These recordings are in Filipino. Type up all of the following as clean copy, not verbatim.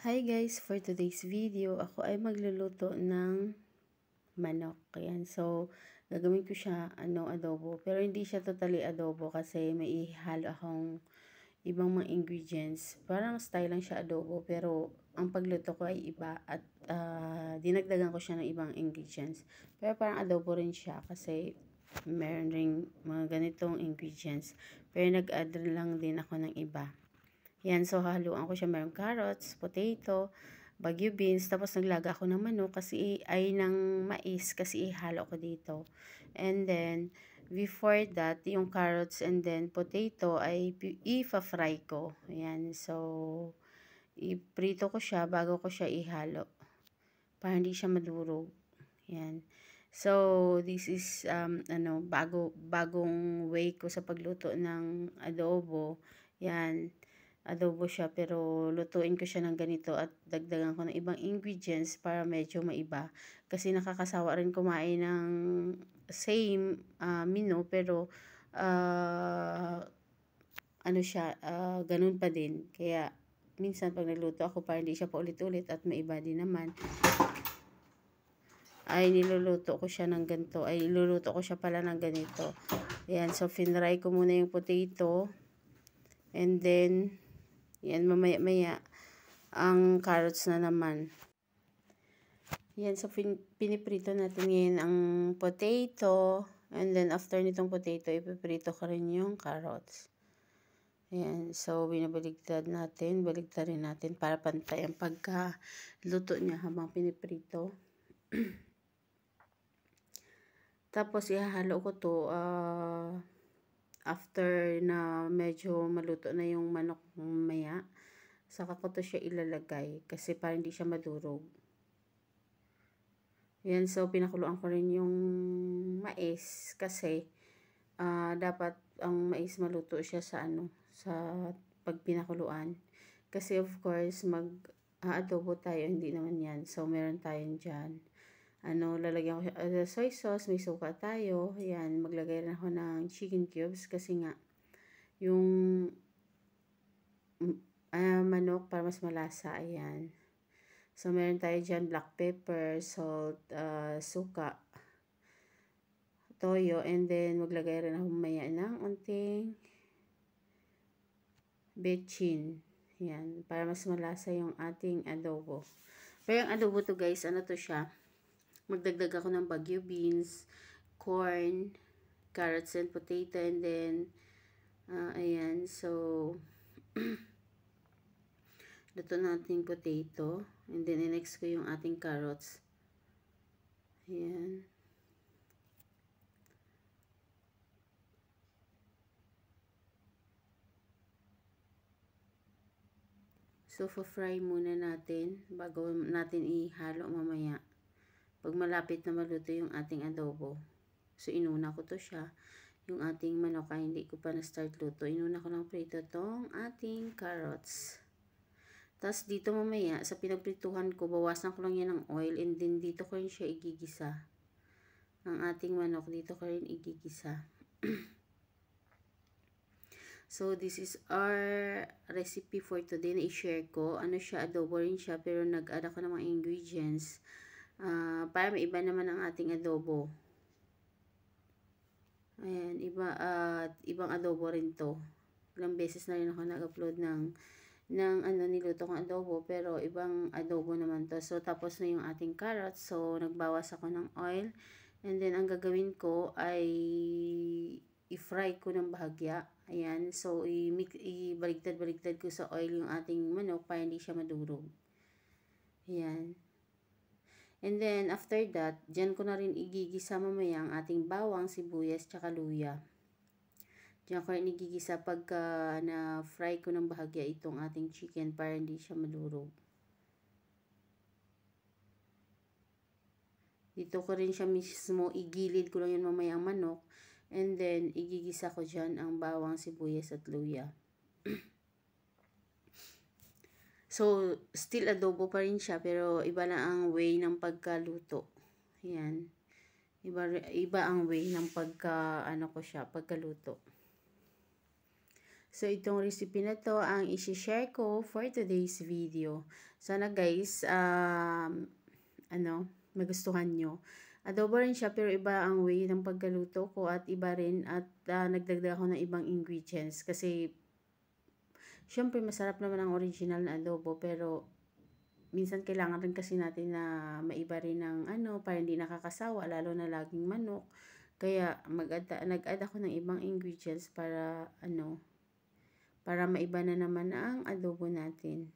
Hi guys, for today's video, ako ay magluluto ng manok. Ayan, so gagawin ko siya adobo, pero hindi siya totally adobo kasi may ihalo akong ibang mga ingredients. Parang style lang siya adobo, pero ang pagluto ko ay iba at dinagdagan ko siya ng ibang ingredients. Pero parang adobo rin siya kasi meron ring mga ganitong ingredients. Pero nag-add lang din ako ng iba. Yan, so haluan ko siya. Merong carrots, potato, bagyo beans, tapos naglaga ako ng manok kasi ay ng mais kasi ihalo ko dito. And then, before that, yung carrots and then potato ay i-fry ko. Yan, so iprito ko siya bago ko siya ihalo para hindi siya madurog. Yan. So, this is bagong way ko sa pagluto ng adobo. Yan, adobo siya pero lutuin ko siya ng ganito at dagdagan ko ng ibang ingredients para medyo maiba. Kasi nakakasawa rin kumain ng same menu pero ganun pa din. Kaya minsan pag nagluto ako para hindi siya paulit-ulit at maiba din naman, ay niluluto ko siya ng ganito. Ay niluluto ko siya pala ng ganito. Ayan, so finry ko muna yung potato. And then, yan, mamaya-maya, ang carrots na naman. Yan, so piniprito natin ngayon ang potato. And then, after nitong potato, ipiprito ko rin yung carrots. Yan, so binabaligtad natin, baligtarin natin para pantay ang pagkaluto niya habang piniprito. Tapos, ihahalo ko to, after na medyo maluto na yung manok maya, saka ko to siya ilalagay kasi para hindi siya madurog. Yan, so pinakuluan ko rin yung mais kasi dapat ang mais maluto siya sa sa pag pinakuluan. Kasi of course mag-aadobo tayo, hindi naman yan. So meron tayong dyan. Lalagyan ko siya soy sauce, may suka tayo. Ayan, maglagay rin ako ng chicken cubes kasi nga yung manok para mas malasa. Ayan. So, meron tayo dyan black pepper, salt, suka, toyo, and then maglagay rin ako mamaya ng unting bechin. Ayan, para mas malasa yung ating adobo. Pero yung adobo to guys, to siya? Magdagdag ako ng bagyo beans, corn, carrots and potato, and then ayan, so luto natin potato, and then next ko yung ating carrots. Ayan. So, fry muna natin bago natin ihalo mamaya. Pag malapit na maluto yung ating adobo. So, inuna ko to siya. Yung ating manok ay hindi ko pa na-start luto. Inuna ko ng prito tong ating carrots. Tapos, dito mamaya, sa pinagprituhan ko, bawasan ko lang yan ng oil. And then, dito ko rin siya igigisa. Ang ating manok, dito ko rin igigisa. So, this is our recipe for today na i-share ko. Siya, adobo rin siya, pero nag-add ako ng mga ingredients. Para maiba naman ang ating adobo. Ayan, ibang adobo rin to. Ilang beses na rin ako nag-upload ng niluto kong adobo, pero ibang adobo naman to. So, tapos na yung ating carrots. So, nagbawas ako ng oil. And then, ang gagawin ko ay i-fry ko ng bahagya. Ayan, so, ibaligtad-baligtad ko sa oil yung ating manok para hindi siya madurog. Ayan. And then, after that, dyan ko na rin igigisa mamaya ang ating bawang, sibuyas, tsaka luya. Dyan ko rin igigisa pagka na-fry ko ng bahagya itong ating chicken para hindi siya madurog. Dito ko rin siya mismo, igilid ko lang yan mamaya ang manok. And then, igigisa ko dyan ang bawang, sibuyas, at luya. So, still adobo pa rin siya, pero iba na ang way ng pagkaluto. Ayan. Iba ang way ng pagkaluto. So, itong recipe na to ang isi-share ko for today's video. Sana guys, magustuhan nyo. Adobo rin siya pero iba ang way ng pagkaluto ko at iba rin at nagdagdag ako ng ibang ingredients kasi syempre masarap naman ang original na adobo pero minsan kailangan rin kasi natin na maiba rin ng para hindi nakakasawa lalo na laging manok. Kaya nag-add ako ng ibang ingredients para para maiba na naman ang adobo natin.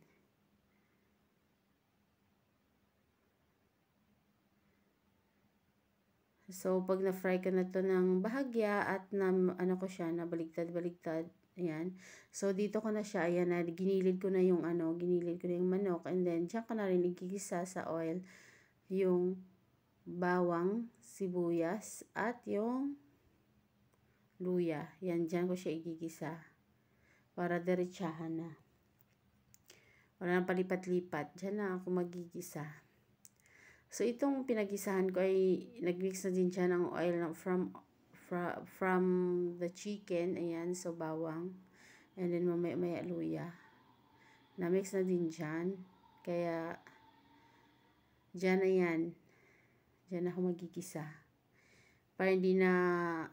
So, pag na-fry ko na to ng bahagya at na, ko siya, na baligtad-baligtad, ayan. So, dito ko na siya, ayan, na ginilid ko na yung ginilid ko na yung manok. And then, dyan ko na rin igigisa sa oil yung bawang, sibuyas, at yung luya. Yan, dyan ko siya igigisa. Para diretsahan na. Wala nang palipat-lipat. Dyan na ako magigisa. So, itong pinagisahan ko ay nagmix na din siya ng oil from the chicken. Ayan, so bawang. And then, mamaya luya. Na-mix na din dyan. Kaya, dyan na yan. Dyan ako magigisa. Para hindi na,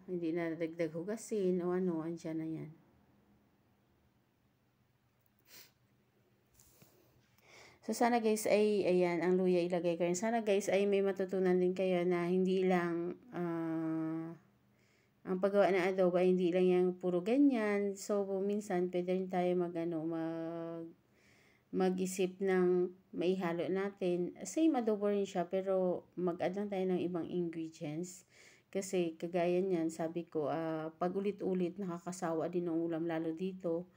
hindi na dagdag hugasin o andyan na yan. So, sana guys ay, ayan, ang luya ilagay ko rin. Sana guys ay may matutunan din kayo na hindi lang, ang paggawa ng adobo ay hindi lang yung puro ganyan. So, minsan pwede rin tayo mag-isip ng maihalo natin. Same adobo rin siya, pero mag-add lang tayo ng ibang ingredients. Kasi, kagaya niyan, sabi ko, pag ulit-ulit, nakakasawa din ng ulam, lalo dito,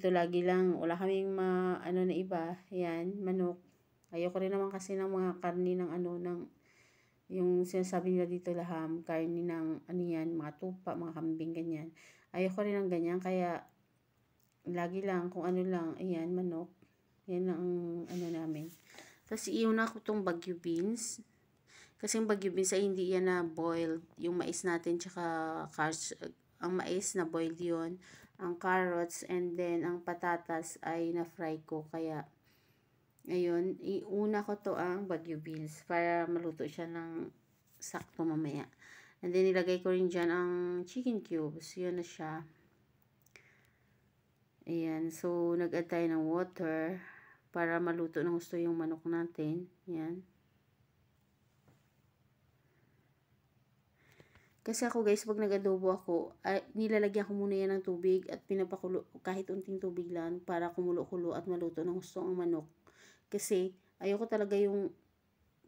lagi lang, wala kaming na iba, yan, manok. Ayoko rin naman kasi ng mga karni ng yung sinasabi nila dito laham, karni ng yan, mga tupa, mga kambing, ganyan. Ayoko rin ng ganyan, kaya lagi lang, kung lang, ayan, manok. Yan ang namin. Tapos, iuna ko tong Baguio beans. Kasi yung Baguio beans ay hindi yan na boiled. Yung mais natin, tsaka ang mais na boiled yon, ang carrots, and then ang patatas ay na-fry ko. Kaya, ayun, iuna ko to ang Baguio beans para maluto siya ng sakto mamaya. And then, ilagay ko rin dyan ang chicken cubes. Yun na siya. Ayan, so, nag-add tayo ng water para maluto ng gusto yung manok natin. Ayan. Kasi ako guys, pag nag-adobo ako, nilalagyan ko muna yan ng tubig at pinapakulo, kahit unting tubig lang, para kumulo-kulo at maluto ng gusto ang manok. Kasi, ayoko talaga yung,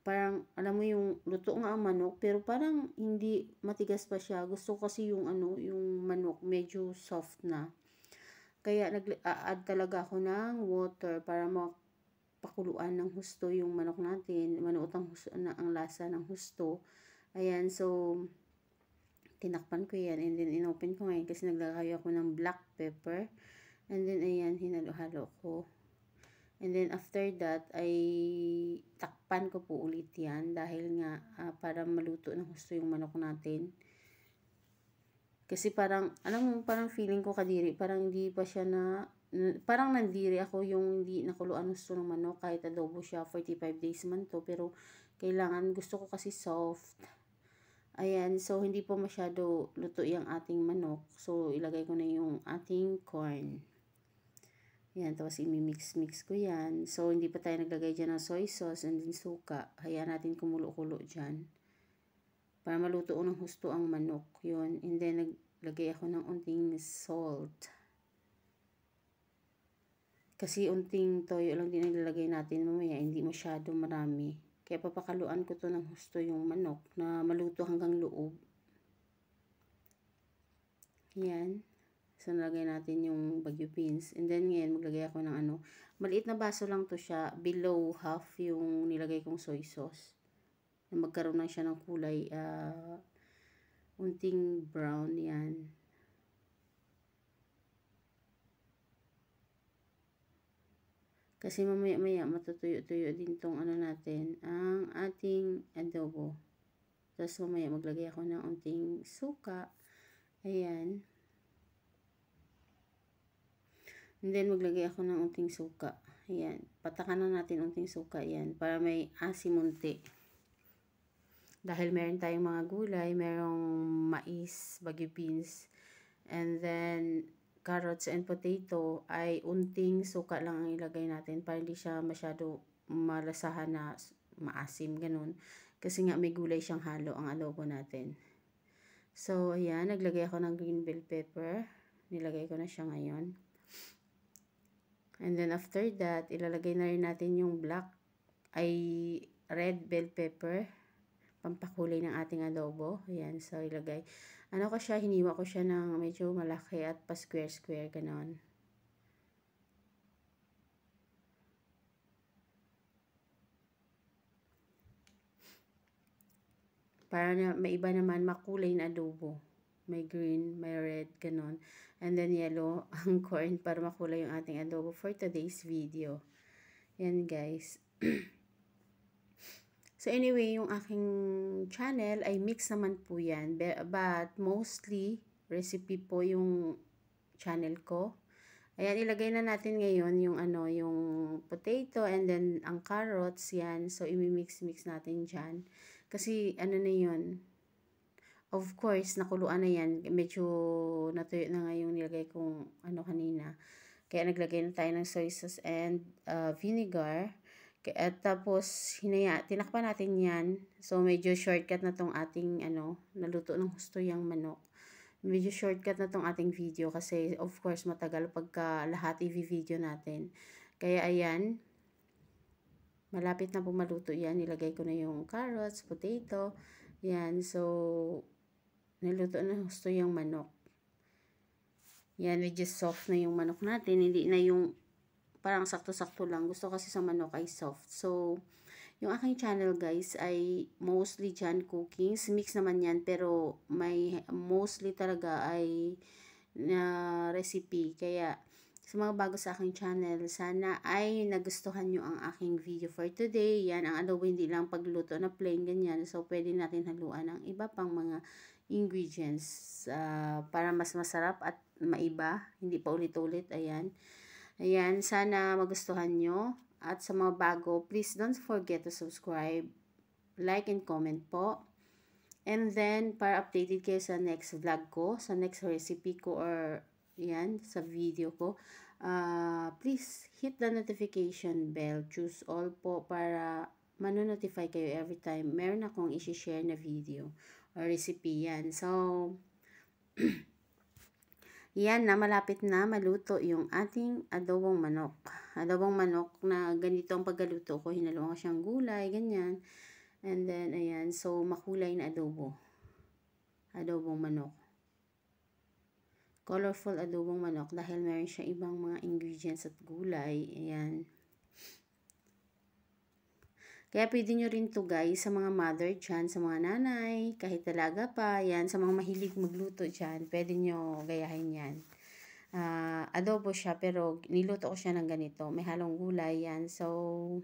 parang, alam mo yung, luto nga ang manok, pero parang hindi matigas pa siya. Gusto ko kasi yung yung manok, medyo soft na. Kaya, nag-add talaga ako ng water para pakuluan ng husto yung manok natin, manuot ang lasa ng husto. Ayan, so, tinakpan ko yan, and then inopen ko ngayon kasi naglagay ako ng black pepper, and then ayan, hinalo-halo ko, and then after that ay takpan ko po ulit yan dahil nga para maluto ng gusto yung manok natin. Kasi parang, parang feeling ko kadiri, parang hindi pa siya parang nandiri ako yung hindi nakuluan gusto ng manok kahit adobo siya, 45 days man to, pero kailangan, gusto ko kasi soft. Ayan, so hindi po masyado luto yung ating manok. So, ilagay ko na yung ating corn. Ayan, tapos imimix-mix ko yan. So, hindi pa tayo naglagay dyan ng soy sauce and then suka. Hayaan natin kumulo-kulo dyan. Para maluto ng husto ang manok. Yun. And then, naglagay ako ng unting salt. Kasi unting toyo lang din nilalagay natin mamaya. Hindi masyado marami. Kaya papakaluan ko to ng husto yung manok na maluto hanggang loob. Yan. So, nalagay natin yung Baguio beans. And then, ngayon, maglagay ako ng maliit na baso lang to siya. Below half yung nilagay kong soy sauce. Na magkaroon lang siya ng kulay, unting brown. Yan. Kasi mamaya-maya matutuyo-tuyo din tong natin, ang ating adobo. Tapos mamaya maglagay ako ng unting suka. Ayan. And then, maglagay ako ng unting suka. Ayan. Patakan na natin unting suka. Ayan. Para may asim unti. Dahil meron tayong mga gulay, merong mais, bagyo beans, and then carrots and potato, ay unting suka lang ang ilagay natin para hindi siya masyado malasahan na maasim, ganun. Kasi nga may gulay siyang halo ang adobo natin. So, ayan, naglagay ako ng green bell pepper. Nilagay ko na siya ngayon. And then after that, ilalagay na rin natin yung red bell pepper. Pampakulay ng ating adobo. Ayan, so ilagay. Ano ko siya, hiniwa ko siya ng medyo malaki at pa square-square, ganon. Para na maiba naman makulay na adobo. May green, may red, ganon. And then yellow ang corn para makulay yung ating adobo for today's video. Yan guys. So anyway, yung aking channel ay mix naman po yan. But mostly, recipe po yung channel ko. Ayan, ilagay na natin ngayon yung yung potato and then ang carrots, yan. So imi-mix-mix natin dyan. Kasi na yun. Of course, nakuluan na yan. Medyo natuyo na nga yung nilagay kong kanina. Kaya naglagay na tayo ng soy sauce and vinegar. At tapos, tinakpan natin yan. So, medyo shortcut na tong ating, naluto ng husto yung manok. Medyo shortcut na tong ating video kasi, of course, matagal pagka lahat i-video natin. Kaya, ayan. Malapit na po maluto yan. Nilagay ko na yung carrots, potato. Yan. So, naluto na husto yung manok. Yan, medyo soft na yung manok natin. Hindi na yung parang sakto-sakto lang. Gusto kasi sa manok ay soft. So, yung aking channel guys ay mostly dyan cookings. Mix naman yan pero may mostly talaga ay na recipe. Kaya sa mga bago sa aking channel, sana ay nagustuhan nyo ang aking video for today. Yan, ang adobo hindi lang pagluto na plain ganyan. So, pwede natin haluan ng iba pang mga ingredients para mas masarap at maiba. Hindi pa ulit-ulit. Ayan. Ayan, sana magustuhan nyo. At sa mga bago, please don't forget to subscribe, like, and comment po. And then, para updated kayo sa next vlog ko, sa next recipe ko, or yan, sa video ko, please hit the notification bell. Choose all po para manonotify kayo every time meron akong isi-share na video or recipe yan. So, yan na, malapit na maluto yung ating adobong manok. Adobong manok na ganito ang paggaluto ko. Hinaluan ko siyang gulay, ganyan. And then, ayan. So, makulay na adobo. Adobong manok. Colorful adobong manok dahil meron siyang ibang mga ingredients at gulay. Ayan. Kaya pwede nyo rin to guys sa mga mother dyan, sa mga nanay, kahit talaga pa, yan, sa mga mahilig magluto dyan, pwede nyo gayahin yan. Adobo siya, pero niluto ko siya ng ganito. May halong gulay yan. So,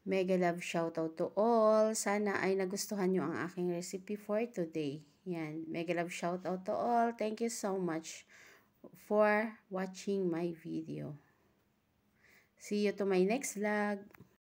mega love shoutout to all. Sana ay nagustuhan nyo ang aking recipe for today. Yan, mega love shoutout to all. Thank you so much for watching my video. See you to my next vlog.